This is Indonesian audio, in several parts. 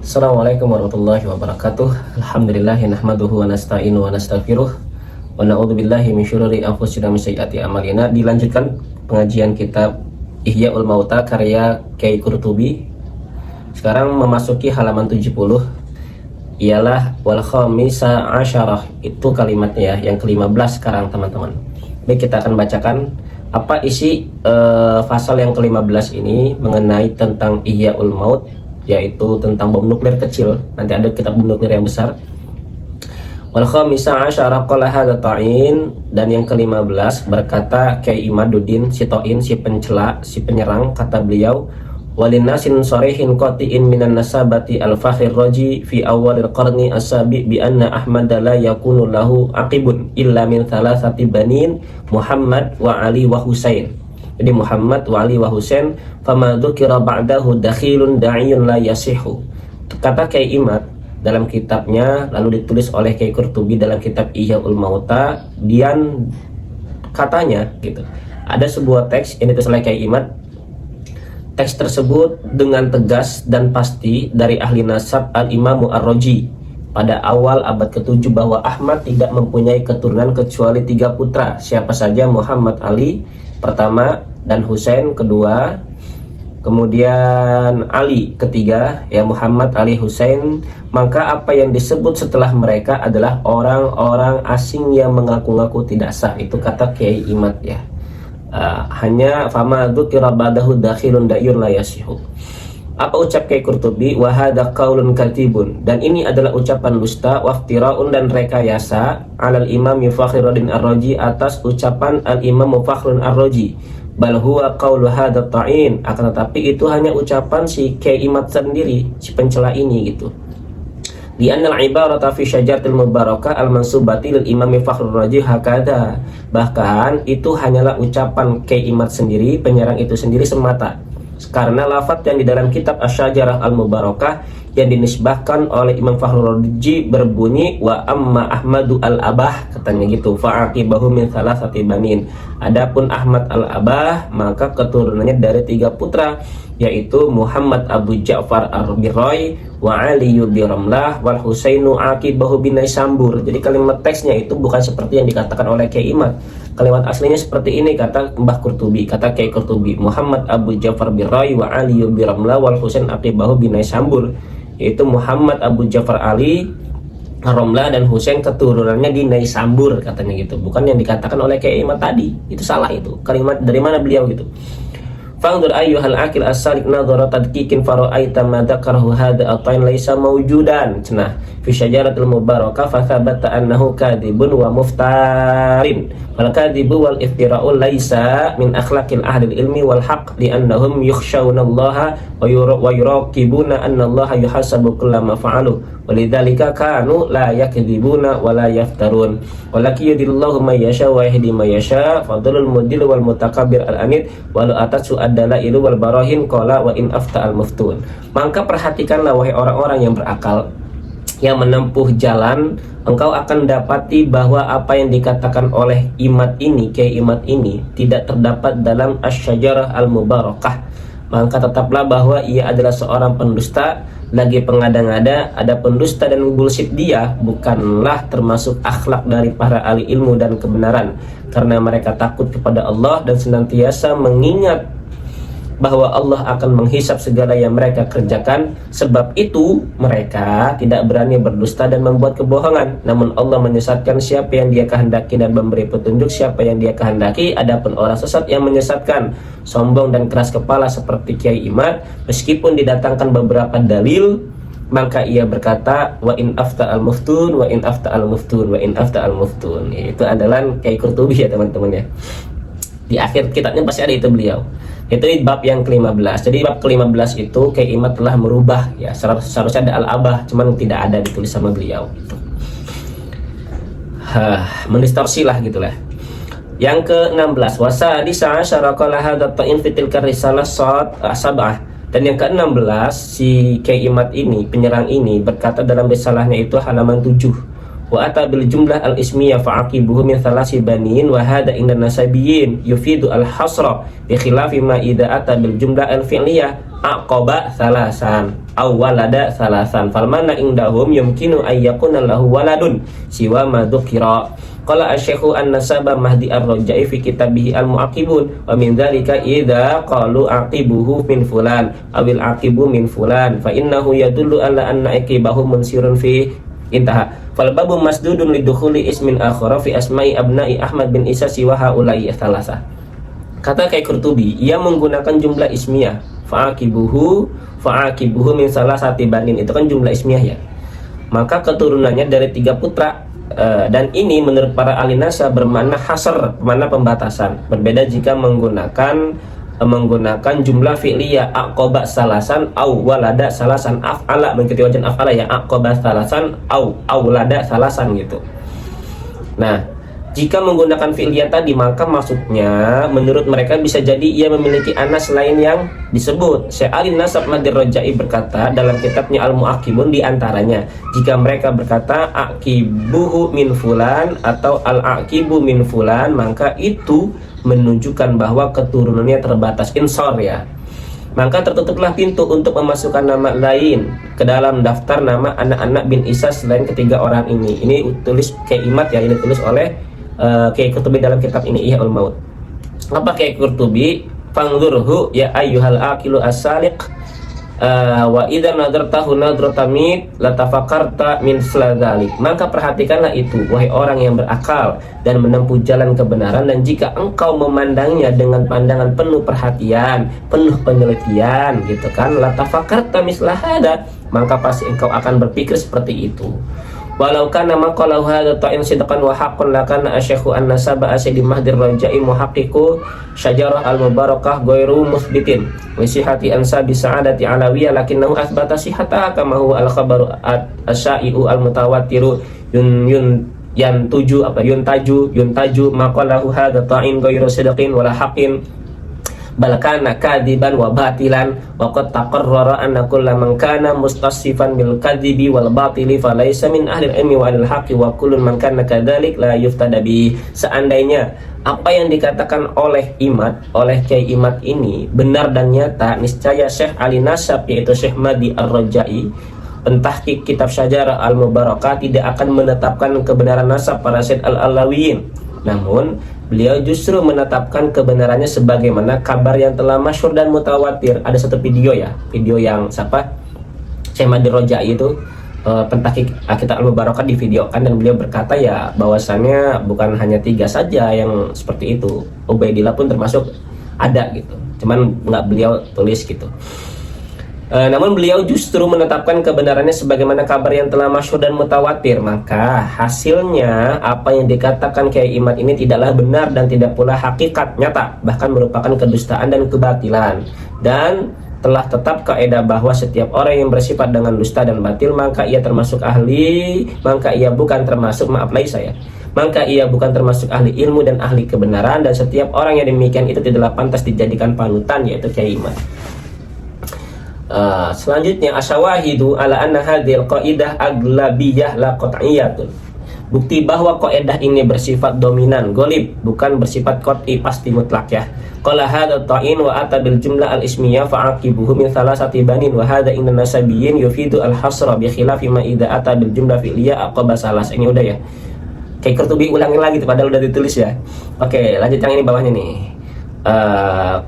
Assalamualaikum warahmatullahi wabarakatuh. Alhamdulillahi nahmaduhu wa nasta'inu wa nastaghfiruh wa na'udzubillahi min syururi anfusina wa min sayyiati a'malina. Dilanjutkan pengajian kitab Ihya'ul Mauta karya Kyai Qurtubi. Sekarang memasuki halaman 70, ialah wal khamisa asyarah. Itu kalimatnya ya, yang ke-15 sekarang teman-teman. Baik, kita akan bacakan apa isi pasal yang ke-15 ini mengenai tentang Ihya'ul Maut, yaitu tentang bom nuklir kecil. Nanti ada kitab bom nuklir yang besar. Wal khamisa asyara qala hadza ta'in, dan yang ke-15 berkata Kyai Imaduddin si Ta'in, si pencela, si penyerang, kata beliau, walinasin sarihin qati'in minan nasabati al-fakhir raji fi awalil qarni asabi bi anna Ahmad la yakunu lahu aqibun illa min thalathati banin Muhammad wa Ali wa Husain. Jadi Muhammad wa Ali wa Husain, fama dzukira ba'dahu dakhilun da'iyun la yasihu. Kata Kyai Imad dalam kitabnya, lalu ditulis oleh Kyai Qurtubi dalam kitab Ihya'ul Mauta, dian katanya gitu. Ada sebuah teks yang ditulis oleh Kyai Imad. Teks tersebut dengan tegas dan pasti dari ahli nasab Al-Imamu Ar-Raji pada awal abad ke-7 bahwa Ahmad tidak mempunyai keturunan kecuali 3 putra, siapa saja Muhammad Ali pertama dan Husain kedua, kemudian Ali ketiga, ya Muhammad Ali Husain. Maka apa yang disebut setelah mereka adalah orang-orang asing yang mengaku-ngaku tidak sah. Itu kata Kyai Imad ya. Hanya fama dzukira ba'dahu dakhilun da'yun la yasihu. Apa ucap Kyai Qurtubi? Wa hadza qaulun katibun, dan ini adalah ucapan dusta, waftira'un dan rekayasa, alal imam Fakhruddin Ar-Raji, atas ucapan al-imam Fakhruddin Ar-Raji. Bal huwa qaulu hadza ta'in, akan tetapi itu hanya ucapan si Kyai Imad sendiri, si pencela ini gitu. Di annal ibarata fi syajaratil mubarakah al-mansubati lil imam Fakhruddin Ar-Raji hakada. Bahkan itu hanyalah ucapan Kyai Imad sendiri, penyerang itu sendiri semata. Karena lafaz yang di dalam kitab Asy-Syajarah Al-Mubarakah yang dinisbahkan oleh Imam Fakhruddin Raji berbunyi wa amma Ahmadu al-Abah, katanya gitu, fa'aqibahu min thalathati banin. Adapun Ahmad al-Abah maka keturunannya dari 3 putra, yaitu Muhammad Abu Ja'far Ar-Birrai wa Ali bi Ramlah wal Husainu aqibahu bin Naisambur. Jadi kalimat teksnya itu bukan seperti yang dikatakan oleh Kyai Imad. Kalimat aslinya seperti ini, kata Mbah Qurtubi, kata Kyai Qurtubi, Muhammad Abu Ja'far Birrai wa Ali bi Ramlah wal Husain aqibahu bin Naisambur, yaitu Muhammad Abu Ja'far Ali Ramlah dan Husain keturunannya di Naisambur, katanya gitu. Bukan yang dikatakan oleh Kyai Imad tadi. Itu salah itu. Kalimat dari mana beliau gitu. Fangdur ayyuhal akil as-salik nadhara tadqiqin fara'aita ma dzakarahu hadza at-tain laisa mawjudan. Cenah fi syajaratil mubarakah fa thabata annahu kadhibun wa muftarin. Wal kadhibu wal iftira'u laisa min akhlaqil ahli ilmi wal haqq li annahum yukhshawnallaha wa yuraqibuna annallaha yuhasabu kullama fa'alu. Walidzalika kanu la yakdzibuna wa la yaftarun. Walaki yudillahu may yasha wa yahdi may yasha fadlul mudil wal mutakabbir al-anid walau atatsu ad-dalailu wal barahin qala wa in afta al-muftun. Maka perhatikanlah wahai orang-orang yang berakal, yang menempuh jalan, engkau akan dapati bahwa apa yang dikatakan oleh Imad ini, Kyai Imad ini, tidak terdapat dalam Asy-Syajarah Al-Mubarakah. Maka tetaplah bahwa ia adalah seorang pendusta, lagi pengada-ngada. Ada pendusta dan bullshit dia bukanlah termasuk akhlak dari para ahli ilmu dan kebenaran, karena mereka takut kepada Allah dan senantiasa mengingat bahwa Allah akan menghisap segala yang mereka kerjakan. Sebab itu mereka tidak berani berdusta dan membuat kebohongan. Namun Allah menyesatkan siapa yang Dia kehendaki dan memberi petunjuk siapa yang Dia kehendaki. Adapun orang sesat yang menyesatkan, sombong dan keras kepala seperti Kyai Imad, meskipun didatangkan beberapa dalil, maka ia berkata wa in afta al-muftun wa in afta al-muftun wa in afta al-muftun. Itu adalah Kyai Qurtubi ya teman-teman ya. Di akhir kitabnya pasti ada itu beliau. Itu di bab yang ke-15. Jadi bab ke-15 itu Kyai Imad telah merubah ya. Seharusnya ada al-abah, cuman tidak ada ditulis sama beliau gitu. Mendistorsi lah gitulah. Yang ke-16 wasadisa asyara qala hadza ta'in fi tilka risalah sab'ah. Dan yang ke-16 si Kyai Imad ini, penyerang ini, berkata dalam risalahnya itu halaman 7. Wa ata bil jumlah al ismiyah fa'aqibuhu min thalasi banin wa hada inda nasabiyin yufidu al hasra bi khilafi ma idza ata bil jumlah al fi'liyah aqaba salasan aw walada salasan falmana indahum yumkinu ayyakuna lahu waladun siwa ma dzukira. Qala asy-syaikhu an-nasaba Mahdi ar-Rajai fi kitabihi al-mu'aqibun wa min dzalika idza qalu aqibuhu min fulan awil aqibu min fulan fa innahu yadullu ala anna aqibahu munsirun fi intaha. Fal babu masdudun lidukhuli ismin akhara fi asma'i abna'i Ahmad bin Isa siwa haula'i thalatha. Kata Kyai Qurtubi, ia menggunakan jumlah ismiyah fa'aqibuhu min salasati banin, itu kan jumlah ismiyah ya. Maka keturunannya dari 3 putra. Dan ini menurut para ahli nasab bermakna hasr, bermakna pembatasan. Berbeda jika menggunakan jumlah fi'liyah aqaba salasan au walada salasan af'ala, mengikuti wajan af'ala ya, aqaba salasan au aulada salasan gitu. Nah, jika menggunakan fi'liyah tadi maka maksudnya menurut mereka bisa jadi ia memiliki anak selain yang disebut. Syekh Ali Nasab Mahdi Rajai berkata dalam kitabnya Al-Mu'aqibun di antaranya, jika mereka berkata aqibuhu min fulan atau al-aqibu min fulan, maka itu menunjukkan bahwa keturunannya terbatas, insor ya. Maka tertutuplah pintu untuk memasukkan nama lain ke dalam daftar nama anak-anak bin Isa selain ketiga orang ini. Ini tulis Kyai Imad ya, ini tulis oleh Kyai Qurtubi dalam kitab ini Ihyaul Maut. Apa Kyai Qurtubi? Fangzurhu ya ayyuhal aqilu as-saliq wa idza nadartahu nadratamid latafakarta min sladzalik. Maka perhatikanlah itu wahai orang yang berakal dan menempuh jalan kebenaran, dan jika engkau memandangnya dengan pandangan penuh perhatian, penuh penelitian gitu kan, latafakarta misla hada, maka pasti engkau akan berpikir seperti itu. Walau kana maqalahu hadza ta'in sidqan wa haqqan lakana asy-syaikhu an-nasaba Sayyidi Mahdi Rajai muhaqqiqu syajarah al-mubarakah ghairu muthbitin wa sihhati ansabi sa'adati alawiyah lakinnahu athbata sihhataha kama huwa al-khabaru asy-syai'u al-mutawattiru yuntaju maqalahu hadza ta'in ghairu sidqin wala haqqin bal kana kadiban wa batilan wa qad taqarrara anna kulla man kana mustasifan bil kadibi wal batili falaysa min ahli ilmi wa al haqqi wa kullun man kana kadzalik la yuftada bi. Seandainya apa yang dikatakan oleh Kyai Imad ini benar dan nyata, niscaya Syekh Ali Nasab yaitu Syekh Mahdi Ar-Rajai pentahqiq kitab Syajarah Al-Mubarakah tidak akan menetapkan kebenaran nasab para Sayyid Al-Alawiyin, namun beliau justru menetapkan kebenarannya sebagaimana kabar yang telah masyhur dan mutawatir. Ada satu video ya, video yang Syekh Mahdi Rajai itu pentahqiq kitab Al-Mubarakah divideokan, dan beliau berkata ya bahwasannya bukan hanya 3 saja yang seperti itu, Ubaidillah pun termasuk ada gitu, cuman nggak beliau tulis gitu. Namun beliau justru menetapkan kebenarannya sebagaimana kabar yang telah masyhur dan mutawatir. Maka hasilnya apa yang dikatakan Kyai Imad ini tidaklah benar dan tidak pula hakikat nyata, bahkan merupakan kedustaan dan kebatilan. Dan telah tetap kaidah bahwa setiap orang yang bersifat dengan dusta dan batil maka ia bukan termasuk ahli ilmu dan ahli kebenaran, dan setiap orang yang demikian itu tidaklah pantas dijadikan panutan, yaitu Kyai Imad. Selanjutnya asyawahidu ala anna hadhil qaidah aglabiyah la qat'iyatun. Bukti bahwa kaidah ini bersifat dominan, golib, bukan bersifat qat'i, pasti mutlak ya. Qala hadha ta'in wa ata bil jumlah al ismiyah fa'aqibuhu min thalathati banin wa hadha inna nasabiyyin yufidu al hasra bi khilafi ma idza ata bil jumlah fi'liyah aqaba salas. Ini udah ya. Kayak Qurtubi ulangin lagi padahal udah ditulis ya. Oke, lanjut yang ini bawahnya nih.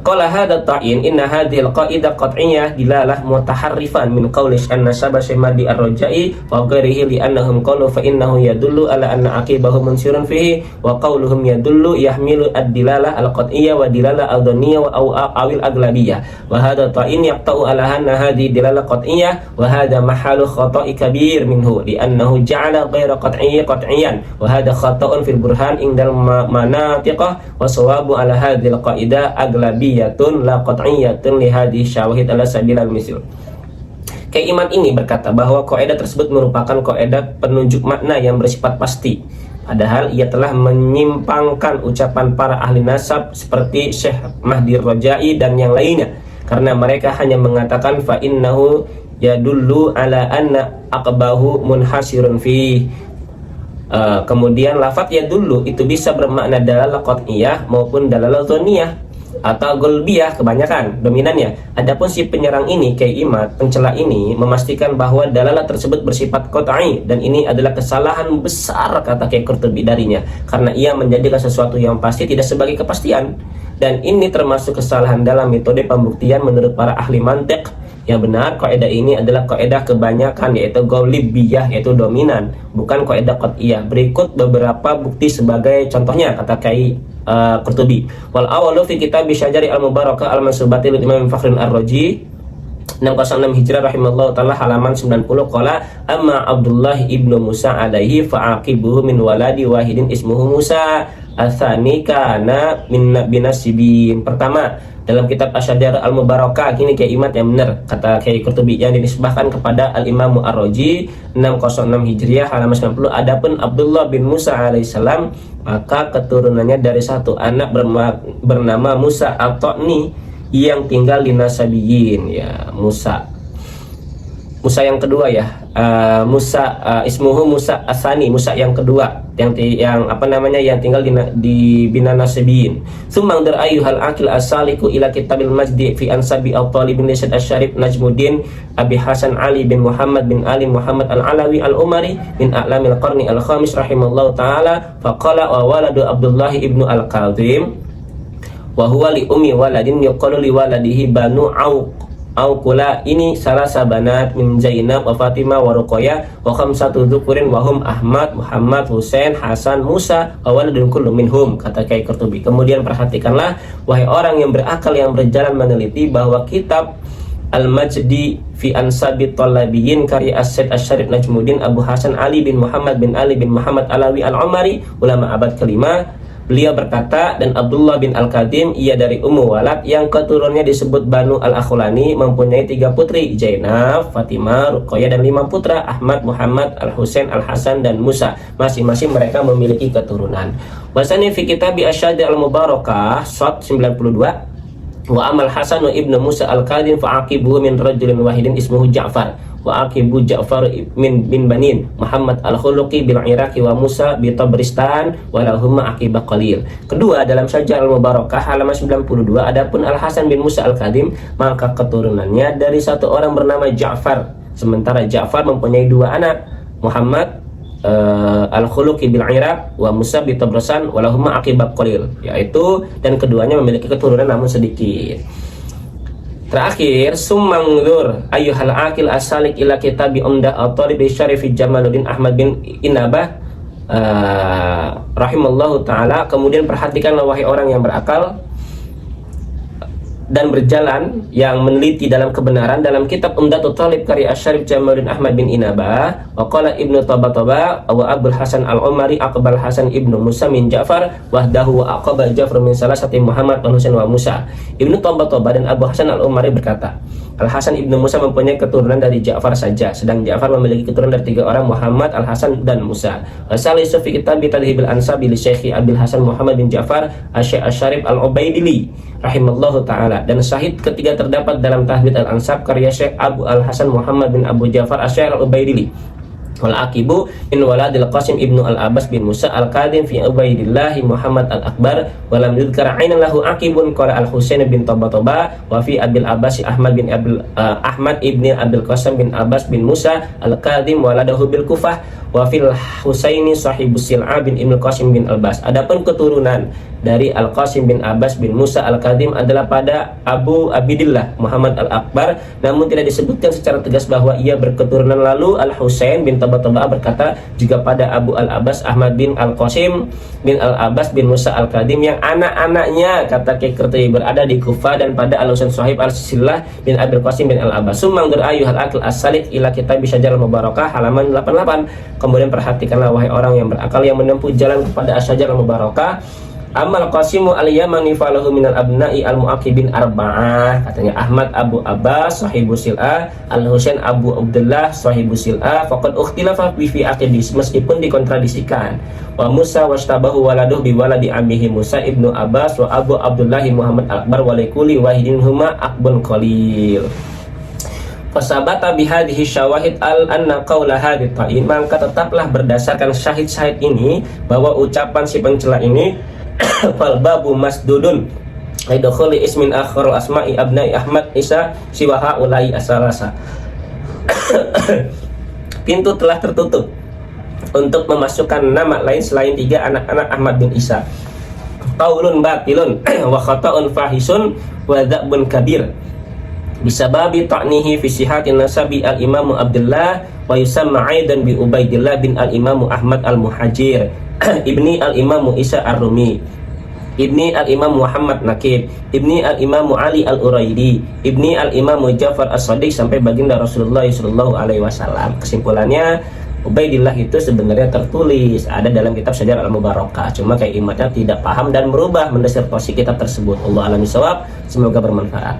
Qala hadha ta'in inna hadhil qaidah qat'iyyah dilalah mutaharrifan min qawli an-nasaba Syekh Mahdi Ar-Rajai wa ghairihi li annahum qalu fa innahu yadullu ala anna aqibahu mansirun fihi wa qawluhum yadullu yahmilu ad-dilalah al-qat'iyyah wa dilalah al-dhanniyah wa awil aglabiyyah wa hadha ta'in yaqta'u ala anna hadhihi dilalah qat'iyyah wa hadha mahalu khata'i kabir minhu li annahu ja'ala ghaira qat'iyyan wa hadha khata'un fil burhan indal manatiqah wa sawabu ala hadhil qaidah aglabiyatun la qat'iyatun li hadhihi syawahid ala sabil al-misl. Kyai Imad ini berkata bahwa kaidah tersebut merupakan kaidah penunjuk makna yang bersifat pasti, padahal ia telah menyimpangkan ucapan para ahli nasab seperti Syekh Mahdi Rajai dan yang lainnya, karena mereka hanya mengatakan fa innahu yadullu ala anna aqbahu munhasirun fi. Kemudian lafaz ya dulu itu bisa bermakna dalalah qat'iyah maupun dalalah dhanniyah. atau golbiyah kebanyakan dominannya. Adapun si penyerang ini Kiai Imad, pencela ini memastikan bahwa dalalah tersebut bersifat qat'i, dan ini adalah kesalahan besar kata Kiai Qurtubi darinya, karena ia menjadikan sesuatu yang pasti tidak sebagai kepastian, dan ini termasuk kesalahan dalam metode pembuktian menurut para ahli mantiq. Yang benar, kaidah ini adalah kaidah kebanyakan, yaitu golibiyah, yaitu dominan, bukan kaidah qat'iyah. Berikut beberapa bukti sebagai contohnya kata Kiai Qurtubi. Wal awalu fi kitab Syajari al-Mubarakah al-Mansubati lil Imam Fakhrin Ar-Razi 606 Hijrah rahimallahu taala halaman 90, qala amma Abdullah ibnu Musa alaihi fa'aqibuhu min waladi wahidin ismuhu Musa atsani kana min binasibin. Pertama, dalam kitab Asy-Syajar al-Mubarakah, ini Kiai Imad yang benar kata Kiai Qurtubi, yang dinisbahkan kepada Al-Imam Ar-Razi 606 Hijriah halaman 90. Adapun Abdullah bin Musa alaihissalam, maka keturunannya dari satu anak bernama Musa At-Tani yang tinggal di Nasabiyin, ya Musa yang kedua ya, ismuhu Musa Asani, Musa yang kedua, yang tinggal di Bina Nasabiyin. Sumang dar ayyuhal akil asaliku ila kitabil majdi fi ansabi al-talib bin Syed Asy-Syarif Najmuddin Abi Hasan Ali bin Muhammad bin Ali Muhammad al-Alawi al-Umari min a'lamil qarni al-khamis rahimallahu ta'ala, faqala wa waladu Abdullah ibnu al-Qadhim wa huwa li ummi waladin yuqalu li waladihi banu Kula, ini salah sabanat min Zainab wa Fatimah wa Ruqayyah wa khamsatu dzukurin wa hum Ahmad, Muhammad, Husain, Hasan, Musa wa waladun kullu minhum, kata Kiai Qurtubi. Kemudian perhatikanlah wahai orang yang berakal yang berjalan meneliti bahwa kitab Al-Majdi fi Ansabi Talabiyin karya As-Said Asy-Syarif Najmuddin Abu Hasan Ali bin Muhammad bin Ali bin Muhammad Alawi al-Umari, ulama abad kelima, beliau berkata, dan Abdullah bin Al-Qadim, ia dari Ummu Walad yang keturunannya disebut Banu Al-Akhulani, mempunyai 3 putri, Zainab, Fatimah, Ruqayyah, dan 5 putra, Ahmad, Muhammad, Al-Husain, Al-Hasan, dan Musa. Masing-masing mereka memiliki keturunan. Wasani fi kitab Asy-Syajar al-Mubarakah Shad 92, wa amal Hasan wa ibnu Musa Al-Qadim fa'aqibuhu min rajulin wahidin ismuhu Ja'far wa aqibu Ja'far min Banin Muhammad al-Khuluqi bil Iraqi wa Musa bi Tabristan wa lahumma aqibah qalil. Kedua, dalam Syajar al-Mubarakah halaman 92, adapun Al-Hasan bin Musa Al-Qadim, maka keturunannya dari satu orang bernama Ja'far, sementara Ja'far mempunyai 2 anak, Muhammad al-Khuluqi bil Iraq wa Musa bi Tabristan wa lahumma aqibah qalil, yaitu, dan keduanya memiliki keturunan namun sedikit. Terakhir, sumangdur ayyuhal akil asalik ila kitabi Umdah at-Talib Syarif Jamaluddin Ahmad bin Inabah rahimallahu taala. Kemudian perhatikanlah wahai orang yang berakal dan berjalan yang meneliti dalam kebenaran, dalam kitab Umdatul Talib karya Asy-Syarif Jamaluddin Ahmad bin Inabah, wa qala Ibnu Tabataba wa Abul Hasan al-Umari aqbal Hasan ibnu Musa min Ja'far wahdahu wa aqbal Ja'far min salasati Muhammad wa Husain wa Musa. Ibnu Tabataba dan Abu Hasan al-Umari berkata, Al-Hasan ibnu Musa mempunyai keturunan dari Ja'far saja, sedang Ja'far memiliki keturunan dari 3 orang, Muhammad, Al-Hasan, dan Musa. Wasalisu fi kitab Tadhibil Ansabi li Syekh Abil Hasan Muhammad bin Ja'far Asy-Syarif al-Ubaidili rahimallahu taala, dan syahid ketiga terdapat dalam Tahdhib al-Ansab karya Syekh Abu Al-Hasan Muhammad bin Abu Ja'far Asy-Syarif al-Ubaidili. Wal aqibu in waladil Qasim ibnu Al-Abbas bin Musa Al-Qadim fi Ubaidillah Muhammad Al-Akbar wa lam yudhkar ainan lahu aqibun qala Al-Husain bin Tabataba wa fi Abil Abbas Ahmad ibni Abil Qasim bin Abbas bin Musa Al-Qadim waladahu bil Kufah wa fil Husaini sahibus Sil'a bin Ibnu Qasim bin Al-Bas. Adapun keturunan dari Al-Qasim bin Abbas bin Musa Al-Qadim adalah pada Abu Abidillah Muhammad Al-Akbar, namun tidak disebutkan secara tegas bahwa ia berketurunan. Lalu Al-Husain bin Tabataba berkata juga pada Abu Al-Abbas Ahmad bin Al-Qasim bin Al-Abbas bin Musa Al-Qadim yang anak-anaknya, kata Kiai Qurtubi, berada di Kufah, dan pada Al-Husain sahib Al-Sillah bin Abil Qasim bin Al-Abbas. Sumang ayyuhal akil as-salik ila kitab Syajar al-Mubarakah halaman 88. Kemudian perhatikanlah wahai orang yang berakal yang menempuh jalan kepada Asy-Syajar al-Mubarakah. Amal Qasimu al-Yamani falahu minal abna'i al-mu'aqibin arba'ah, katanya Ahmad Abu Abbas sahibu Sil'a, Al-Husain Abu Abdullah sahibu Sil'a, faqad ukhtilafa fi aqidis, meskipun dikontradisikan. Wa Musa washtabahu waladuh bi waladi ammihi Musa ibnu Abbas wa Abu Abdullah Muhammad Akbar wa likulli wahidin huma akbun qalil. Fasabata bihadhihi syawahid al-anna qawla hadhi ta'in, maka tetaplah berdasarkan syahid-syahid ini bahwa ucapan si pencela ini fal babu masdudun, Aidakhuli ismin akhar asma'i abnai Ahmad Isa siwaha ulai asalasa. Pintu telah tertutup untuk memasukkan nama lain selain 3 anak-anak Ahmad bin Isa. Qaulun batilun wa khata'un fahisun wa dzabun kabir bisababi ta'nihi fi sihatin nasabi al-Imam Abdullah wa yusamma aidan bi Ubaidillah bin al-Imam Ahmad al-Muhajir ibni al-Imam Isa ar-Rumi ibni al-Imam Muhammad Nakib, ibni al-Imam Ali al-Uraidi, ibni al-Imam Ja'far as-Sadiq sampai baginda Rasulullah sallallahu alaihi wasallam. Kesimpulannya, Ubaidillah itu sebenarnya tertulis ada dalam kitab Syajar al-Mubarakah. Cuma kayak imatnya tidak paham dan merubah mendisertasi kitab tersebut. Allah alami shawab. Semoga bermanfaat.